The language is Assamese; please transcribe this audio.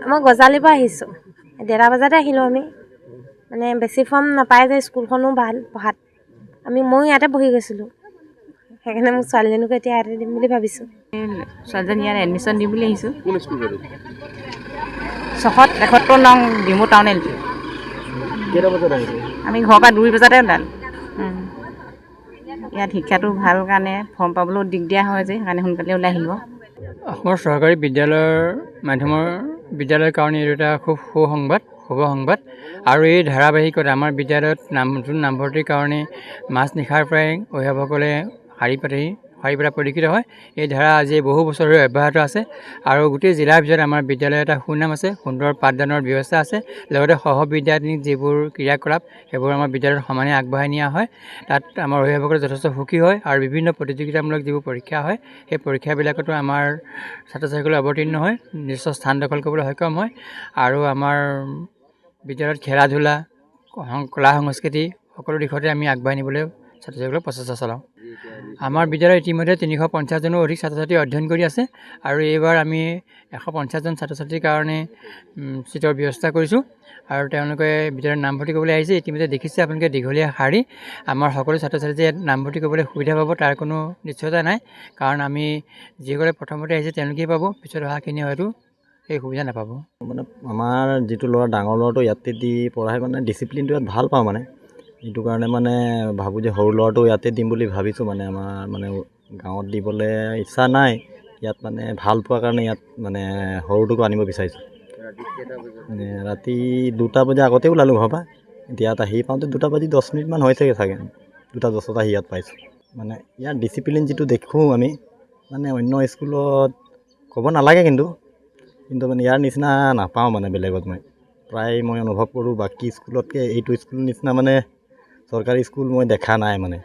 মই গজালিৰ পৰা আহিছোঁ। 1:30 বজাতে আহিলোঁ আমি। মানে বেছি ফৰ্ম নাপায় যে, স্কুলখনো ভাল পঢ়াত। ময়ো ইয়াতে পঢ়ি গৈছিলোঁ, সেইকাৰণে মোক ছোৱালীজনীকো এতিয়া ইয়াতে দিম বুলি ভাবিছোঁ। ছোৱালীজনী ইয়াত এডমিশ্যন দিম বুলি আহিছোঁ। 671 নং ডিমু টাউন এল পি। কেইটা বজাত আহিছে? আমি ঘৰৰ পৰা 2 বজাতে ওলালোঁ। ইয়াত শিক্ষাটো ভাল কাৰণে ফৰ্ম পাবলৈও দিগদাৰ হয় যে, সেইকাৰণে সোনকালে ওলাই আহিব। অসমৰ চৰকাৰী মাধ্যমৰ বিদ্যালয়ৰ কাৰণে এইটো এটা খুব শুভ সংবাদ। আৰু এই ধাৰাবাহিকত আমাৰ বিদ্যালয়ত নতুন নামভৰ্তিৰ কাৰণে মাজনিশাৰ পৰাই অভিভাৱকসকলে শাৰী পাতা পৰিলক্ষিত হয়। এই ধাৰা আজি বহু বছৰ ধৰি অব্যাহত আছে আৰু গোটেই জিলাৰ ভিতৰত আমাৰ বিদ্যালয়ৰ এটা সুনাম আছে, সুন্দৰ পাঠদানৰ ব্যৱস্থা আছে। লগতে সহবিদ্যাৰ্থীক যিবোৰ ক্ৰিয়াকলাপ সেইবোৰ আমাৰ বিদ্যালয়ত সমানে আগবঢ়াই নিয়া হয়। তাত আমাৰ অভিভাৱকসকলে যথেষ্ট সুখী হয় আৰু বিভিন্ন প্ৰতিযোগিতামূলক যিবোৰ পৰীক্ষা হয়, সেই পৰীক্ষাবিলাকতো আমাৰ ছাত্ৰ ছাত্ৰীসকলে অৱতীৰ্ণ হয়, নিশ্চয় স্থান দখল কৰিবলৈ সক্ষম হয়। আৰু আমাৰ বিদ্যালয়ত খেলা ধূলা, কলা সংস্কৃতি সকলো দিশতে আমি আগবাঢ়াই নিবলৈ ছাত্ৰ ছাত্ৰীসকলক প্ৰচেষ্টা চলাওঁ। আমাৰ বিদ্যালয়ত ইতিমধ্যে 350জনো অধিক ছাত্ৰ ছাত্ৰী অধ্যয়ন কৰি আছে আৰু এইবাৰ আমি 150জন ছাত্ৰ ছাত্ৰীৰ কাৰণে চিটৰ ব্যৱস্থা কৰিছোঁ আৰু তেওঁলোকে বিদ্যালয়ত নামভৰ্তি কৰিবলৈ আহিছে। ইতিমধ্যে দেখিছে আপোনালোকে দীঘলীয়া শাৰী। আমাৰ সকলো ছাত্ৰ ছাত্ৰীয়ে নামভৰ্তি কৰিবলৈ সুবিধা পাব তাৰ কোনো নিশ্চয়তা নাই, কাৰণ আমি যিসকলে প্ৰথমতে আহিছে তেওঁলোকেই পাব, পিছত অহাখিনি হয়তো সেই সুবিধা নাপাব। মানে আমাৰ যিটো ডাঙৰ ল'ৰাটো ইয়াতে দি পঢ়াই মানে ডিচিপ্লিনটো ইয়াত ভাল পাওঁ, মানে সেইটো কাৰণে মানে ভাবোঁ যে সৰু ল'ৰাটো ইয়াতে দিম বুলি ভাবিছোঁ। মানে আমাৰ মানে গাঁৱত দিবলৈ ইচ্ছা নাই, ইয়াত মানে ভাল পোৱাৰ কাৰণে ইয়াত মানে সৰুটোকো আনিব বিচাৰিছোঁ। ৰাতি 2টা বজাৰ আগতে ওলালোঁ ঘৰৰ পৰা, এতিয়া ইয়াত আহি পাওঁতে 2টা বাজি 10 মিনিটমান হৈছেগৈ চাগে। 2:10 আহি ইয়াত পাইছোঁ। মানে ইয়াৰ ডিচিপ্লিন যিটো দেখোঁ আমি, মানে অন্য স্কুলত ক'ব নালাগে, কিন্তু মানে ইয়াৰ নিচিনা নাপাওঁ মানে বেলেগত। মই অনুভৱ কৰোঁ বাকী স্কুলতকৈ এইটো স্কুলৰ নিচিনা মানে চৰকাৰী স্কুল মই দেখা নাই মানে।